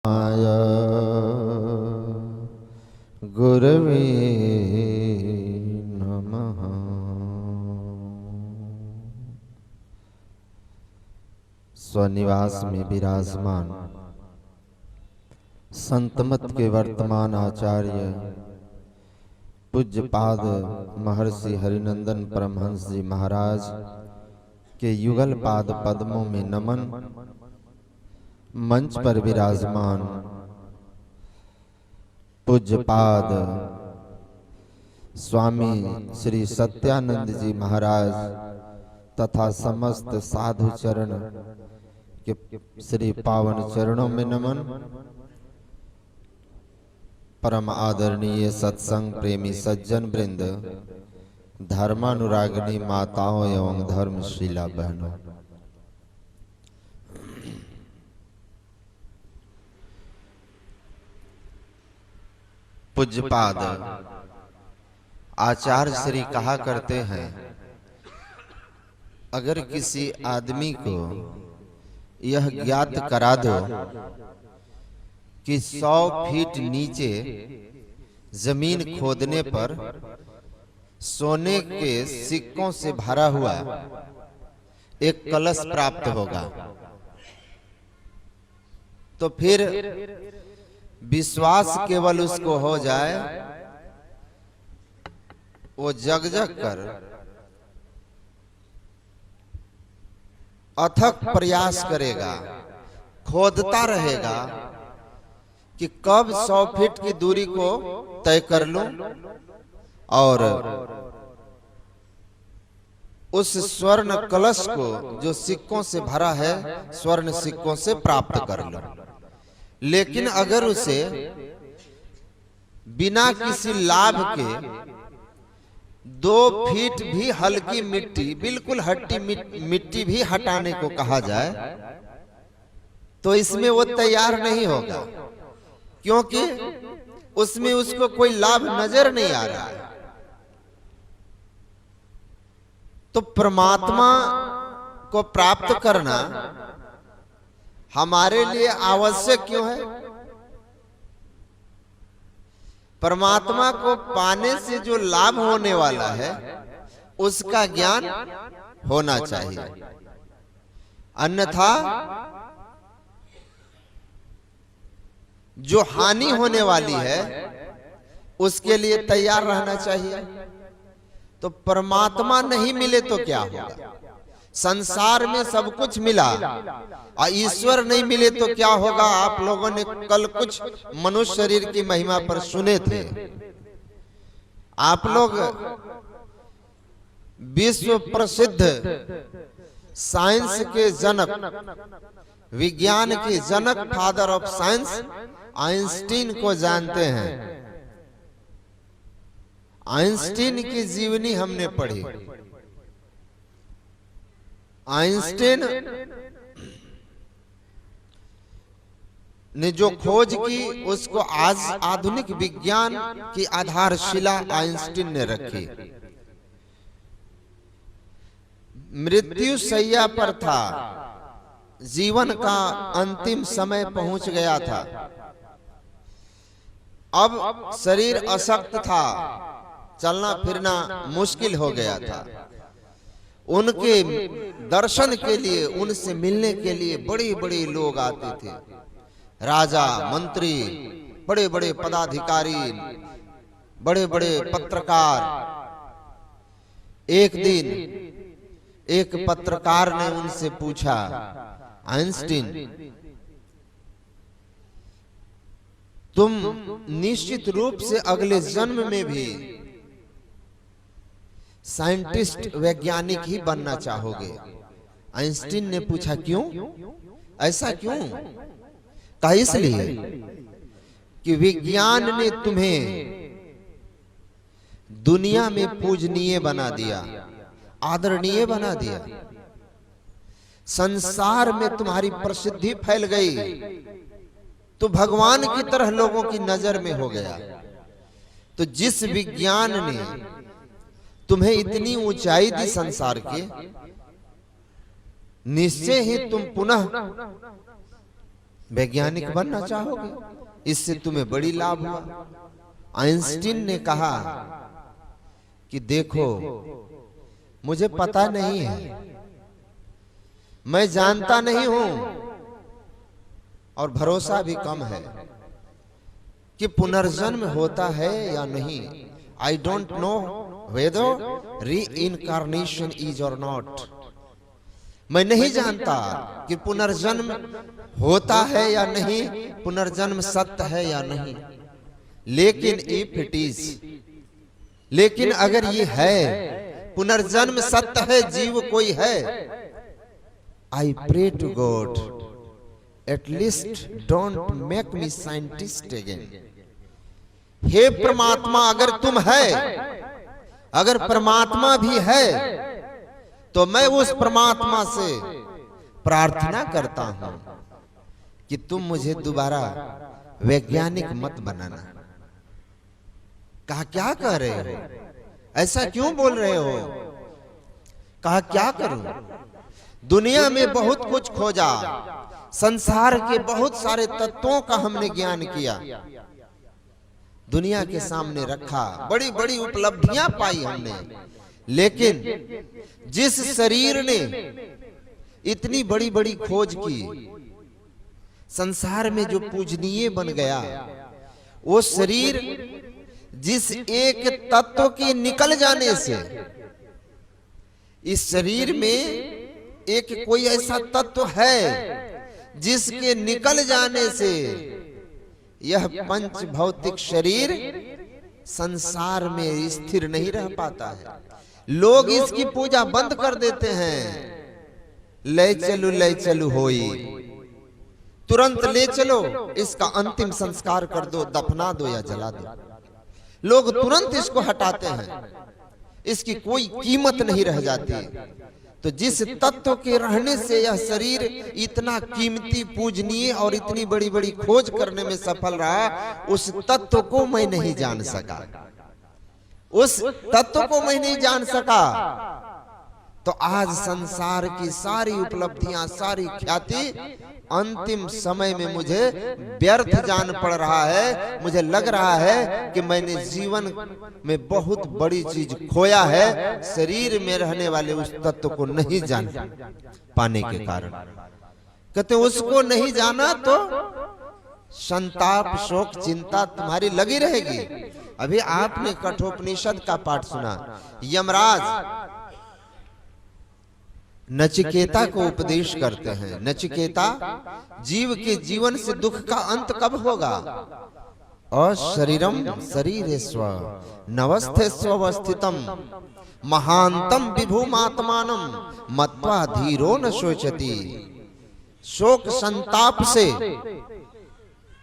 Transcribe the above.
आया गुरवे नमः। स्वनिवास में विराजमान संतमत के वर्तमान आचार्य पूज्यपाद महर्षि हरिनंदन परमहंस जी महाराज के युगल पाद पद्मों में नमन। मंच पर विराजमान पूज्यपाद स्वामी श्री सत्यानंद जी महाराज तथा समस्त साधु चरण के श्री पावन चरणों में नमन। परम आदरणीय सत्संग प्रेमी सज्जन वृंद, धर्मानुरागिनी माताओं एवं धर्मशीला बहनों, पूज्यपाद आचार्य श्री कहा करते हैं, अगर किसी आदमी को यह ज्ञात करा दो कि 100 फीट नीचे जमीन खोदने पर सोने के सिक्कों से भरा हुआ एक कलश प्राप्त होगा, तो फिर विश्वास केवल उसको हो जाए, वो जग जग कर अथक प्रयास करेगा, खोदता रहेगा कि कब 100 फीट की दूरी को तय कर लूं और उस स्वर्ण कलश को जो सिक्कों से भरा है स्वर्ण सिक्कों से प्राप्त कर लूं। लेकिन अगर उसे बिना किसी लाभ के 2 फीट भी हल्की मिट्टी, बिल्कुल हट्टी मिट्टी भी हटाने को कहा जाए, तो इसमें वो तैयार नहीं होगा, क्योंकि उसमें उसको कोई लाभ नजर नहीं आ रहा है। तो परमात्मा को प्राप्त करना हमारे लिए आवश्यक क्यों है? परमात्मा को पाने से जो लाभ होने वाला है उसका ज्ञान होना चाहिए, अन्यथा जो हानि होने वाली है उसके लिए तैयार रहना चाहिए। तो परमात्मा नहीं मिले तो क्या होगा? संसार में सब कुछ मिला और ईश्वर नहीं मिले तो क्या होगा? आप लोगों ने कल कुछ मनुष्य शरीर की महिमा पर सुने थे। आप लोग विश्व प्रसिद्ध साइंस के जनक, विज्ञान के जनक, फादर ऑफ साइंस आइंस्टीन को जानते हैं। आइंस्टीन की जीवनी हमने पढ़ी। आइंस्टीन ने जो खोज की उसको आज आधुनिक विज्ञान की आधारशिला आइंस्टीन ने रखी। मृत्यु शैया पर था, जीवन का अंतिम समय पहुंच गया था, अब शरीर अशक्त था, चलना फिरना मुश्किल हो गया था। उनके दर्शन के लिए, उनसे मिलने के लिए बड़े बड़े लोग आते थे, राजा, मंत्री, बड़े बड़े पदाधिकारी, बड़े बड़े पत्रकार। एक दिन एक पत्रकार ने उनसे पूछा, आइंस्टीन, तुम निश्चित रूप से अगले जन्म में भी साइंटिस्ट, वैज्ञानिक ही बनना चाहोगे? आइंस्टीन ने पूछा, क्यों? ऐसा क्यों? कहा, इसलिए कि विज्ञान ने तुम्हें दुनिया में पूजनीय बना दिया, आदरणीय बना दिया, संसार में तुम्हारी प्रसिद्धि फैल गई, तो भगवान की तरह लोगों की नजर में हो गया। तो जिस विज्ञान ने तुम्हें इतनी ऊंचाई दी संसार के, निश्चय ही तुम पुनः वैज्ञानिक बनना चाहोगे, इससे तुम्हें बड़ी लाभ हुआ। आइंस्टीन ने कहा कि देखो मुझे पता नहीं है, मैं जानता नहीं हूं और भरोसा भी कम है कि पुनर्जन्म होता है या नहीं। I don't know whether reincarnation is और नॉट। मैं नहीं जानता कि पुनर्जन्म होता है या नहीं, पुनर्जन्म सत्य है या नहीं। लेकिन इफ इट इज, लेकिन अगर ये है, पुनर्जन्म सत्य है, जीव कोई है, I pray to God at least don't make me scientist again. हे परमात्मा, अगर तुम है, अगर परमात्मा भी है, तो मैं उस परमात्मा से प्रार्थना करता हूं कि तुम मुझे दोबारा वैज्ञानिक मत बनाना। कहा क्या कह रहे हो, ऐसा क्यों बोल रहे हो? कहा क्या करूं, दुनिया में बहुत कुछ खोजा, संसार के बहुत सारे तत्वों का हमने ज्ञान किया, दुनिया के सामने रखा, बड़ी बड़ी उपलब्धियां पाई हमने, लेकिन जिस शरीर ने इतनी बड़ी बड़ी खोज की, संसार में जो पूजनीय बन गया, वो शरीर जिस एक तत्व के निकल जाने से, इस शरीर में एक कोई ऐसा तत्व है जिसके निकल जाने से यह पंच भौतिक शरीर संसार में स्थिर नहीं रह पाता है। लोग इसकी पूजा बंद कर देते हैं। ले चलू होई, तुरंत ले चलो, इसका अंतिम संस्कार कर दो, दफना दो या जला दो। लोग तुरंत इसको हटाते हैं, इसकी कोई कीमत नहीं रह जाती। तो जिस तत्व के रहने से यह शरीर इतना कीमती, पूजनीय और इतनी बड़ी बड़ी खोज करने में सफल रहा, उस तत्व को मैं नहीं जान सका, उस तत्व को मैं नहीं जान सका। तो आज संसार की सारी उपलब्धियां, सारी ख्याति अंतिम समय में मुझे व्यर्थ जान पड़ रहा है। मुझे लग रहा है कि मैंने जीवन में बहुत बड़ी चीज खोया है, शरीर में रहने वाले उस तत्व को नहीं जान पाने के कारण। कहते उसको नहीं जाना तो संताप, शोक, चिंता तुम्हारी लगी रहेगी। अभी आपने कठोपनिषद का पाठ सुना, यमराज नचिकेता को उपदेश करते हैं, नचिकेता जीव के जीवन से दुख का अंत कब होगा? अशरीरम शरीरेस्व नवस्थेस्वस्थितम महांतम विभुमात्मानम मत्वा धीरो न शोचति। शोक संताप से